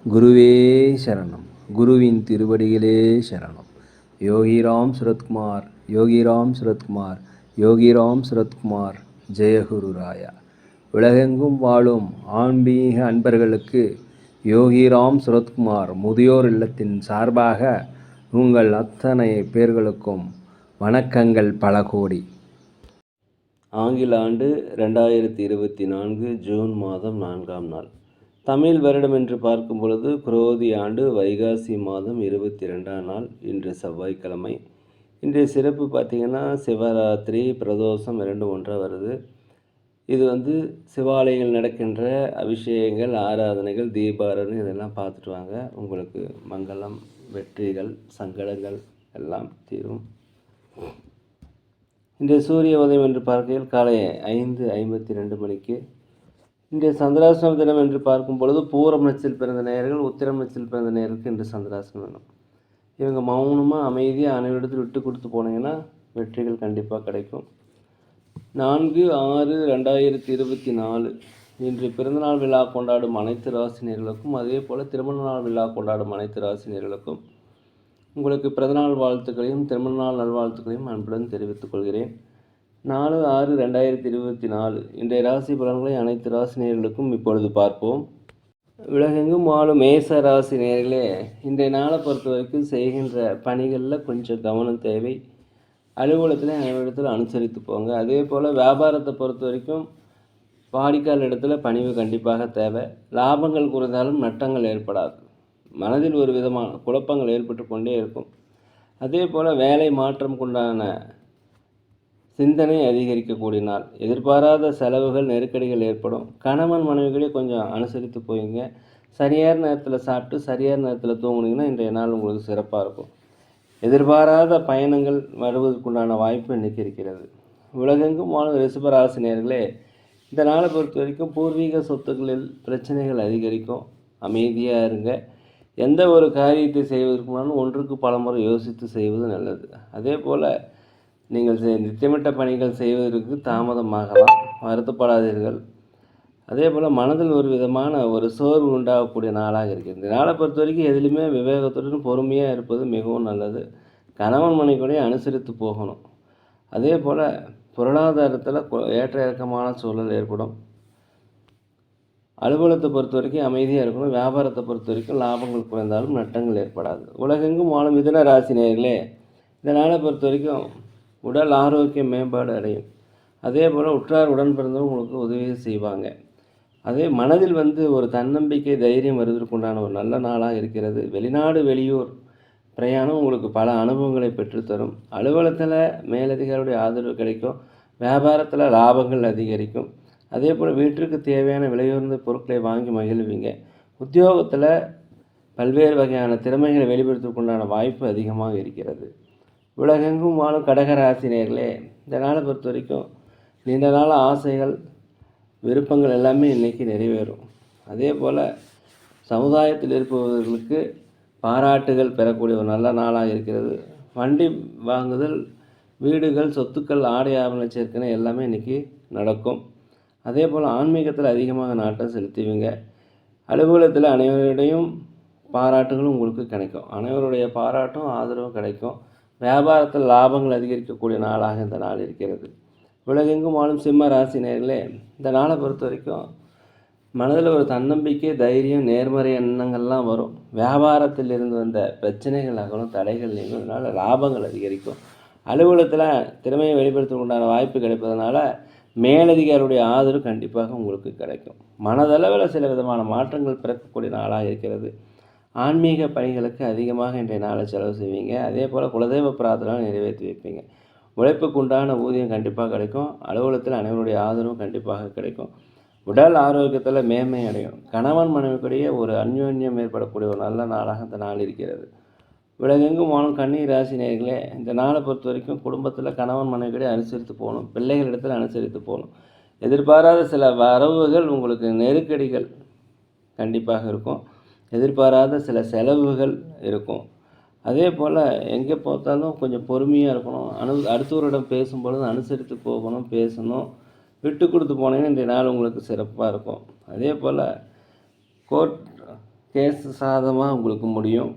குருவே சரணம். குருவின் திருவடிகளே சரணம். யோகிராம் சுரத்குமார், யோகிராம் சுரத்குமார், யோகிராம் சுரத்குமார். ஜெயகுரு ராயா. உலகெங்கும் வாழும் ஆன்மீக அன்பர்களுக்கு யோகிராம் சுரத்குமார் முதியோர் இல்லத்தின் சார்பாக உங்கள் அத்தனை பேர்களுக்கும் வணக்கங்கள் பல கோடி. ஆங்கில ஆண்டு 2024 ஜூன் மாதம் 4ஆம் நாள். தமிழ் வருடம் என்று பார்க்கும் பொழுது குரோதி ஆண்டு வைகாசி மாதம் 22ஆம் நாள். இன்று செவ்வாய்க்கிழமை. இன்றைய சிறப்பு பார்த்திங்கன்னா சிவராத்திரி பிரதோஷம் 2 ஒன்றாக வருது. இது சிவாலயங்கள் நடக்கின்ற அபிஷேகங்கள், ஆராதனைகள், தீபாராதனை இதெல்லாம் பார்த்துட்டு வாங்க. உங்களுக்கு மங்களம், வெற்றிகள், சங்கடங்கள் எல்லாம் தீரும். இன்றைய சூரிய உதயம் என்று பார்க்கையில் காலை 5:52 மணிக்கு. இன்றைய சந்திராசிரம தினம் என்று பார்க்கும் பொழுது பூரம் நட்சத்திரத்தில் பிறந்த நேயர்கள், உத்திரம் நட்சத்திரத்தில் பிறந்த நேயர்களுக்கு இன்று சந்திராசிரம தினம். இவங்க மௌனமாக அமைதியாக அனைவரிடத்தில் விட்டு கொடுத்து போனீங்கன்னா வெற்றிகள் கண்டிப்பாக கிடைக்கும். 4/6/2024 இன்று பிறந்தநாள் விழா கொண்டாடும் அனைத்து ராசினியர்களுக்கும், அதே போல் திருமண நாள் விழா கொண்டாடும் அனைத்து ராசினியர்களுக்கும் உங்களுக்கு பிறந்தநாள் வாழ்த்துக்களையும் திருமணநாள் நல்வாழ்த்துக்களையும் அன்புடன் தெரிவித்துக் கொள்கிறேன். 4/6/2024 இன்றைய ராசி பலன்களை அனைத்து ராசி நேயர்களுக்கும் இப்பொழுது பார்ப்போம். உலகெங்கும் வாழும் மேச ராசி நேயர்களே, இன்றைய நாளை பொறுத்த வரைக்கும் செய்கின்ற பணிகளில் கொஞ்சம் கவனம் தேவை. அலுவலகத்தில் அனைவரிடத்தில் அனுசரித்து போங்க. அதே போல் வியாபாரத்தை பொறுத்த வரைக்கும் வாடிக்கையாளர் இடத்துல பணிவு கண்டிப்பாக தேவை. லாபங்கள் குறைந்தாலும் நட்டங்கள் ஏற்படாது. மனதில் ஒரு விதமான குழப்பங்கள் ஏற்பட்டு கொண்டே இருக்கும். அதே போல் வேலை மாற்றம் கொண்டான சிந்தனை அதிகரிக்கக்கூடிய நாள். எதிர்பாராத செலவுகள், நெருக்கடிகள் ஏற்படும். கணவன் மனைவிகளே கொஞ்சம் அனுசரித்து போயிங்க. சரியான நேரத்தில் சாப்பிட்டு சரியான நேரத்தில் தூங்குனீங்கன்னா இன்றைய நாள் உங்களுக்கு சிறப்பாக இருக்கும். எதிர்பாராத பயணங்கள் வருவதற்குண்டான வாய்ப்பு இன்றைக்கி இருக்கிறது. உலகெங்கும் வாழும் ரிஷபராசினியர்களே, இந்த நாளை பொறுத்த வரைக்கும் பூர்வீக சொத்துக்களில் பிரச்சனைகள் அதிகரிக்கும். அமைதியாக இருங்க. எந்த ஒரு காரியத்தை செய்வதற்கு முன்னாலும் ஒன்றுக்கு பல முறை யோசித்து செய்வது நல்லது. அதே போல் நீங்கள் திட்டமிட்ட பணிகள் செய்வதற்கு தாமதமாகலாம், வருத்தப்படாதீர்கள். அதே போல் மனதில் ஒரு விதமான ஒரு சோர்வு உண்டாகக்கூடிய நாளாக இருக்கிறது. இந்த நாளை பொறுத்த வரைக்கும் எதிலுமே விவேகத்துடன் பொறுமையாக இருப்பது மிகவும் நல்லது. கணவன் மனைவியோட அனுசரித்து போகணும். அதே போல் பொருளாதாரத்தில் ஏற்ற இறக்கமான சூழல் ஏற்படும். அலுவலகத்தை பொறுத்த வரைக்கும் அமைதியாக இருக்கணும். வியாபாரத்தை பொறுத்த வரைக்கும் லாபங்கள் குறைந்தாலும் நட்டங்கள் ஏற்படாது. உலகெங்கும் வாழும் மிதுன ராசி நேயர்களே, இந்த நாளை பொறுத்த வரைக்கும் உடல் ஆரோக்கிய மேம்பாடு அடையும். அதே போல் உற்றார் உடன் பிறந்தவங்க உங்களுக்கு உதவி செய்வாங்க. அதே மனதில் ஒரு தன்னம்பிக்கை, தைரியம் வருவதற்குண்டான ஒரு நல்ல நாளாக இருக்கிறது. வெளிநாடு வெளியூர் பிரயாணம் உங்களுக்கு பல அனுபவங்களை பெற்றுத்தரும். அலுவலகத்தில் மேலதிகாரியுடைய ஆதரவு கிடைக்கும். வியாபாரத்தில் லாபங்கள் அதிகரிக்கும். அதே போல் வீட்டிற்கு தேவையான விலையுயர்ந்த பொருட்களை வாங்கி மகிழ்வீங்க. உத்தியோகத்தில் பல்வேறு வகையான திறமைகளை வெளிப்படுத்துவதற்குண்டான வாய்ப்பு அதிகமாக இருக்கிறது. உலகெங்கும் வாழும் கடகராசினியர்களே, இந்த நாளை பொறுத்த வரைக்கும் நீண்ட நாள் ஆசைகள், விருப்பங்கள் எல்லாமே இன்றைக்கி நிறைவேறும். அதே போல் சமுதாயத்தில் இருப்பவர்களுக்கு பாராட்டுகள் பெறக்கூடிய ஒரு நல்ல நாளாக இருக்கிறது. வண்டி வாங்குதல், வீடுகள், சொத்துக்கள், ஆடை ஆபரண சேர்க்கை எல்லாமே இன்றைக்கி நடக்கும். அதே போல் ஆன்மீகத்தில் அதிகமாக நாட்டம் செலுத்துவீங்க. அலுவலகத்தில் அனைவருடையும் பாராட்டுகளும் உங்களுக்கு கிடைக்கும். அனைவருடைய பாராட்டும் ஆதரவும் கிடைக்கும். வியாபாரத்தில் லாபங்கள் அதிகரிக்கக்கூடிய நாளாக இந்த நாள் இருக்கிறது. உலகெங்கும் வாழும் சிம்ம ராசி நேயர்களே, இந்த நாளை பொறுத்த வரைக்கும் மனதில் ஒரு தன்னம்பிக்கை, தைரியம், நேர்மறை எண்ணங்கள்லாம் வரும். வியாபாரத்தில் இருந்து வந்த பிரச்சனைகள் அகலும், தடைகள் நீங்கும். இதனால் லாபங்கள் அதிகரிக்கும். அலுவலகத்தில் திறமையை வெளிப்படுத்துவதற்குண்டான வாய்ப்பு கிடைப்பதனால மேலதிகாரியுடைய ஆதரவு கண்டிப்பாக உங்களுக்கு கிடைக்கும். மனதளவில் சில விதமான மாற்றங்கள் பிறக்கக்கூடிய நாளாக இருக்கிறது. ஆன்மீக பணிகளுக்கு அதிகமாக இன்றைய நாளை செலவு செய்வீங்க. அதே போல் குலதெய்வ பிரார்த்தனை நிறைவேற்றி வைப்பீங்க. உழைப்புக்கு உண்டான ஊதியம் கண்டிப்பாக கிடைக்கும். அலுவலகத்தில் அனைவருடைய ஆதரவும் கண்டிப்பாக கிடைக்கும். உடல் ஆரோக்கியத்தில் மேன்மை அடையும். கணவன் மனைவிக்குடைய ஒரு அந்யோன்யம் ஏற்படக்கூடிய ஒரு நல்ல நாளாக இந்த நாள் இருக்கிறது. உலகெங்கும் வாழும் கன்னி ராசி நேயர்களே, இந்த நாளை பொறுத்த வரைக்கும் குடும்பத்தில் கணவன் மனைவிக்கிடையே அனுசரித்து போகணும். பிள்ளைகளிடத்தில் அனுசரித்து போகணும். எதிர்பாராத சில வரவுகள், உங்களுக்கு நெருக்கடிகள் கண்டிப்பாக இருக்கும். எதிர்பாராத சில செலவுகள் இருக்கும். அதே போல் எங்கே பார்த்தாலும் கொஞ்சம் பொறுமையாக இருக்கணும். அடுத்தவரிடம் பேசும்பொழுது அனுசரித்து போகணும், பேசணும். விட்டு கொடுத்து போனீங்கன்னா இன்றைய நாள் உங்களுக்கு சிறப்பாக இருக்கும். அதே போல் கேஸ் சாதமாக உங்களுக்கு முடியும்.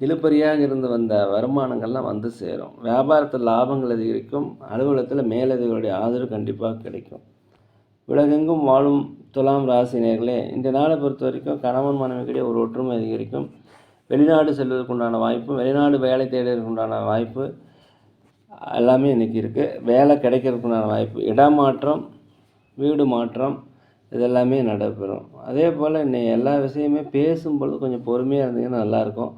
இழுபறியாக இருந்து வந்த வருமானங்கள்லாம் வந்து சேரும். வியாபாரத்தில் லாபங்கள் அதிகரிக்கும். அலுவலகத்தில் மேலதிகாரிகளுடைய ஆதரவு கண்டிப்பாக கிடைக்கும். உலகெங்கும் வாழும் துலாம் ராசி நேயர்களே, இந்த நாளை பொறுத்த வரைக்கும் கணவன் மனைவிக்கிடையே ஒரு ஒற்றுமை அதிகரிக்கும். வெளிநாடு செல்வதற்குண்டான வாய்ப்பு, வெளிநாடு வேலை தேடுவதற்குண்டான வாய்ப்பு எல்லாமே இன்றைக்கி இருக்குது. வேலை கிடைக்கிறதுக்குண்டான வாய்ப்பு, இடமாற்றம், வீடு மாற்றம் இதெல்லாமே நடைபெறும். அதே போல் இன்னைக்கு எல்லா விஷயமே பேசும்பொழுது கொஞ்சம் பொறுமையாக இருந்தீங்கன்னா நல்லாயிருக்கும்.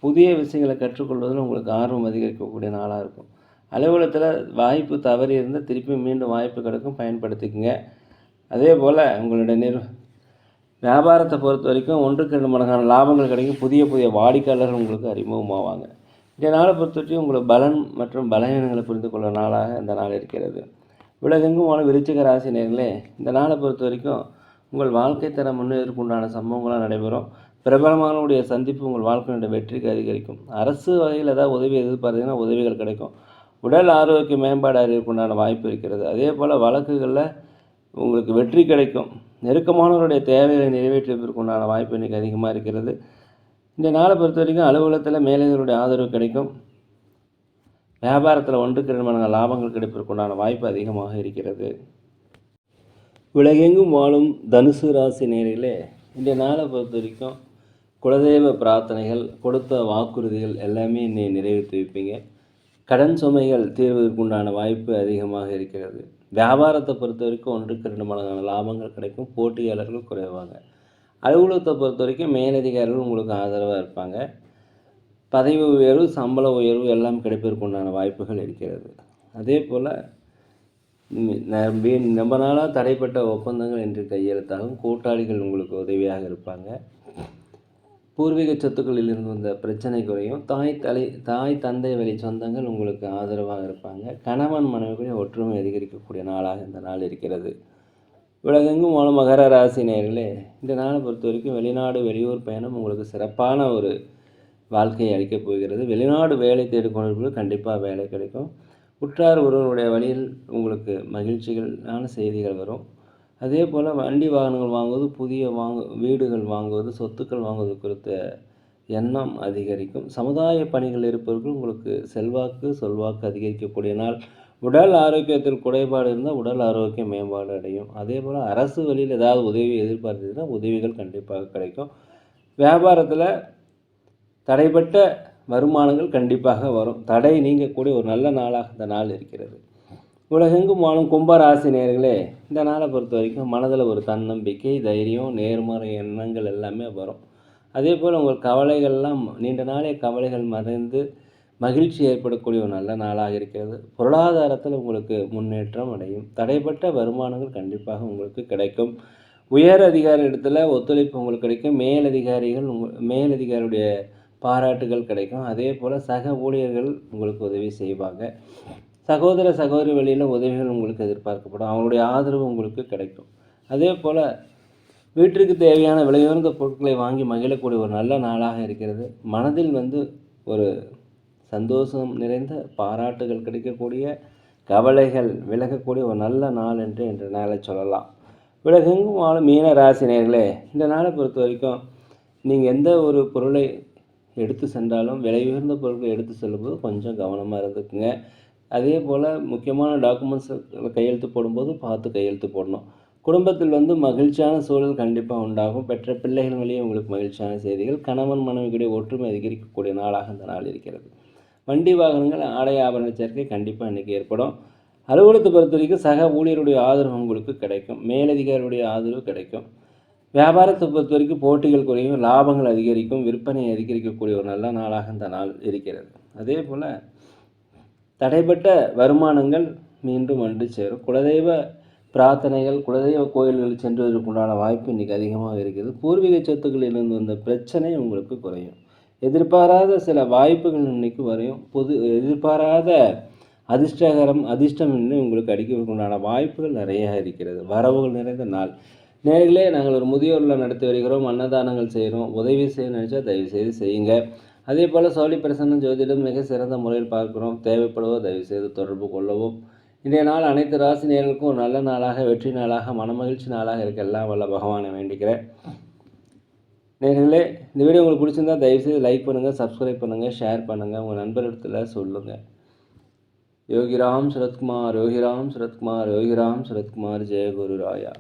புதிய விஷயங்களை கற்றுக்கொள்வதில் உங்களுக்கு ஆர்வம் அதிகரிக்கக்கூடிய நாளாக இருக்கும். அலுவலகத்தில் வாய்ப்பு தவறி இருந்தால் திருப்பி மீண்டும் வாய்ப்பு கிடைக்கும், பயன்படுத்திக்கங்க. அதே போல் உங்களுடைய வியாபாரத்தை பொறுத்த வரைக்கும் 1க்கு 2 மடங்கான லாபங்கள் கிடைக்கும். புதிய புதிய வாடிக்கையாளர்கள் உங்களுக்கு அறிமுகமாவாங்க. இந்த நாளை பொறுத்த வரைக்கும் உங்களுக்கு பலன் மற்றும் பலவீனங்களை புரிந்து கொள்ள நாளாக இந்த நாள் இருக்கிறது. உலகெங்கும் வாழும் விருச்சிக ராசி நேயர்களே, இந்த நாளை பொறுத்த வரைக்கும் உங்கள் வாழ்க்கை தரம் முன்னேறதுக்குண்டான சம்பவங்களாக நடைபெறும். பிரபலமானவருடைய சந்திப்பு உங்கள் வாழ்க்கையினுடைய வெற்றிக்கு அதிகரிக்கும். அரசு வகையில் ஏதாவது உதவி எதிர்பார்த்தீங்கன்னா உதவிகள் கிடைக்கும். உடல் ஆரோக்கிய மேம்பாடு அறிவதற்குண்டான வாய்ப்பு இருக்கிறது. அதே போல் வழக்குகளில் உங்களுக்கு வெற்றி கிடைக்கும். நெருக்கமானவருடைய தேவைகளை நிறைவேற்றுவதற்குண்டான வாய்ப்பு இன்றைக்கி அதிகமாக இருக்கிறது. இந்த நாளை பொறுத்த வரைக்கும் அலுவலகத்தில் மேலதிகாரிகளுடைய ஆதரவு கிடைக்கும். வியாபாரத்தில் 1க்கு 2 மடங்கு லாபங்கள் கிடைப்பதற்குண்டான வாய்ப்பு அதிகமாக இருக்கிறது. உலகெங்கும் வாழும் தனுசு ராசி நேயர்களே, இந்த நாளை பொறுத்த வரைக்கும் குலதெய்வ பிரார்த்தனைகள், கொடுத்த வாக்குறுதிகள் எல்லாமே இன்னைக்கு நிறைவேற்றி வைப்பீங்க. கடன் சுமைகள் தீர்வதற்குண்டான வாய்ப்பு அதிகமாக இருக்கிறது. வியாபாரத்தை பொறுத்த வரைக்கும் 1க்கு 2 மடங்கான லாபங்கள் கிடைக்கும். போட்டியாளர்கள் குறைவாங்க. அலுவலகத்தை பொறுத்த வரைக்கும் மேலதிகாரிகள் உங்களுக்கு ஆதரவாக இருப்பாங்க. பதவி உயர்வு, சம்பள உயர்வு எல்லாம் கிடைப்பதற்குண்டான வாய்ப்புகள் இருக்கிறது. அதே போல் ரொம்ப நாளாக தடைப்பட்ட ஒப்பந்தங்கள் இன்று கையெழுத்தாகும். கூட்டாளிகள் உங்களுக்கு உதவியாக இருப்பாங்க. பூர்வீக சொத்துக்களில் இருந்து வந்த பிரச்சனை குறையும். தாய் தந்தை வழி சொந்தங்கள் உங்களுக்கு ஆதரவாக இருப்பாங்க. கணவன் மனைவிக்குரிய ஒற்றுமை அதிகரிக்கக்கூடிய நாளாக இந்த நாள் இருக்கிறது. உலகெங்கும் வாழும் மகர ராசி நேயர்களே, இந்த நாளை பொறுத்த வரைக்கும் வெளிநாடு வெளியூர் பயணம் உங்களுக்கு சிறப்பான ஒரு வாழ்க்கையை அளிக்கப் போகிறது. வெளிநாடு வேலை தேடிக்கொண்டிருப்பது கண்டிப்பாக வேலை கிடைக்கும். உற்றார் ஒருவருடைய வழியில் உங்களுக்கு மகிழ்ச்சிகளான செய்திகள் வரும். அதே போல் வண்டி வாகனங்கள் வாங்குவது, புதிய வீடுகள் வாங்குவது, சொத்துக்கள் வாங்குவது குறித்த எண்ணம் அதிகரிக்கும். சமுதாய பணிகள் இருப்பவர்கள் உங்களுக்கு செல்வாக்கு சொல்வாக்கு அதிகரிக்கக்கூடிய நாள். உடல் ஆரோக்கியத்தில் குறைபாடு இருந்தால் உடல் ஆரோக்கிய மேம்பாடு அடையும். அதே போல் அரசு வழியில் ஏதாவது உதவி எதிர்பார்த்ததுன்னா உதவிகள் கண்டிப்பாக கிடைக்கும். வியாபாரத்தில் தடைப்பட்ட வருமானங்கள் கண்டிப்பாக வரும். தடை நீங்கக்கூடிய ஒரு நல்ல நாளாக இந்த நாள் இருக்கிறது. உலகெங்கும் வாழும் கும்பராசி நேயர்களே, இந்த நாளை பொறுத்த வரைக்கும் மனதில் ஒரு தன்னம்பிக்கை, தைரியம், நேர்மறை எண்ணங்கள் எல்லாமே வரும். அதே போல் உங்கள் கவலைகள்லாம் நீண்ட நாளைய கவலைகள் மறைந்து மகிழ்ச்சி ஏற்படக்கூடிய ஒரு நல்ல நாளாக இருக்கிறது. பொருளாதாரத்தில் உங்களுக்கு முன்னேற்றம் அடையும். தடைப்பட்ட வருமானங்கள் கண்டிப்பாக உங்களுக்கு கிடைக்கும். உயர் அதிகாரி இடத்துல ஒத்துழைப்பு உங்களுக்கு கிடைக்கும். மேலதிகாரியுடைய பாராட்டுகள் கிடைக்கும். அதே போல் சக ஊழியர்கள் உங்களுக்கு உதவி செய்வாங்க. சகோதர சகோதரி வழியில் உதவிகள் உங்களுக்கு எதிர்பார்க்கப்படும். அவங்களுடைய ஆதரவு உங்களுக்கு கிடைக்கும். அதே போல் வீட்டிற்கு தேவையான விலையுயர்ந்த பொருட்களை வாங்கி மகிழக்கூடிய ஒரு நல்ல நாளாக இருக்கிறது. மனதில் ஒரு சந்தோஷம் நிறைந்த பாராட்டுகள் கிடைக்கக்கூடிய, கவலைகள் விலகக்கூடிய ஒரு நல்ல நாள் என்று இன்று நாளை சொல்லலாம். உலகெங்கும் வாழும் மீன ராசி நேயர்களே, இந்த நாளை பொறுத்த வரைக்கும் நீங்கள் எந்த ஒரு பொருளை எடுத்து சென்றாலும் விலை உயர்ந்த பொருட்களை எடுத்து செல்லும்போது கொஞ்சம் கவனமாக இருந்துக்குங்க. அதே போல் முக்கியமான டாக்குமெண்ட்ஸ் கையெழுத்து போடும்போது பார்த்து கையெழுத்து போடணும். குடும்பத்தில் மகிழ்ச்சியான சூழல் கண்டிப்பாக உண்டாகும். பெற்ற பிள்ளைகள் வழியே உங்களுக்கு மகிழ்ச்சியான செய்திகள். கணவன் மனைவிக்குடைய ஒற்றுமை அதிகரிக்கக்கூடிய நாளாக இந்த நாள் இருக்கிறது. வண்டி வாகனங்கள், ஆடை ஆபரண சேர்க்கை கண்டிப்பாக இன்றைக்கி ஏற்படும். அலுவலகத்தை பொறுத்த வரைக்கும் சக ஊழியருடைய ஆதரவு உங்களுக்கு கிடைக்கும். மேலதிகாரியுடைய ஆதரவு கிடைக்கும். வியாபாரத்தை பொறுத்த வரைக்கும் போட்டிகள் குறையும், லாபங்கள் அதிகரிக்கும், விற்பனை அதிகரிக்கக்கூடிய ஒரு நல்ல நாளாக இந்த நாள் இருக்கிறது. அதே போல் தடைப்பட்ட வருமானங்கள் மீண்டும் வந்து சேரும். குலதெய்வ பிரார்த்தனைகள், குலதெய்வ கோயில்களில் சென்றுவதற்குண்டான வாய்ப்பு இன்றைக்கி அதிகமாக இருக்கிறது. பூர்வீக சொத்துக்களிலிருந்து வந்த பிரச்சனை உங்களுக்கு குறையும். எதிர்பாராத சில வாய்ப்புகள் இன்றைக்கி வரையும். எதிர்பாராத அதிர்ஷ்டம் இன்னும் உங்களுக்கு அடிக்கிறதுக்குண்டான வாய்ப்புகள் நிறைய இருக்கிறது. வரவுகள் நிறைந்த நாள். நேர்களே, நாங்கள் ஒரு முதியோரில் நடத்தி வருகிறோம். அன்னதானங்கள் செய்கிறோம். உதவி செய்ய நினச்சா தயவுசெய்து செய்யுங்க. அதே போல் சோழி பிரசன்னம் ஜோதிடம் மிக சிறந்த முறையில் பார்க்கிறோம். தேவைப்படுவோ தயவுசெய்து தொடர்பு கொள்ளவும். இன்றைய நாள் அனைத்து ராசி நேயர்களுக்கும் ஒரு நல்ல நாளாக, வெற்றி நாளாக, மனமகிழ்ச்சி நாளாக இருக்க எல்லாம் வல்ல பகவானை வேண்டிக்கிறேன். நேயர்களே, இந்த வீடியோ உங்களுக்கு பிடிச்சிருந்தா தயவுசெய்து லைக் பண்ணுங்கள், சப்ஸ்கிரைப் பண்ணுங்கள், ஷேர் பண்ணுங்கள், உங்கள் நண்பர்களிடத்தில் சொல்லுங்கள். யோகிராம் சரத்குமார், யோகிராம் சரத்குமார், யோகிராம் சரத்குமார், ஜெய குரு ராயா.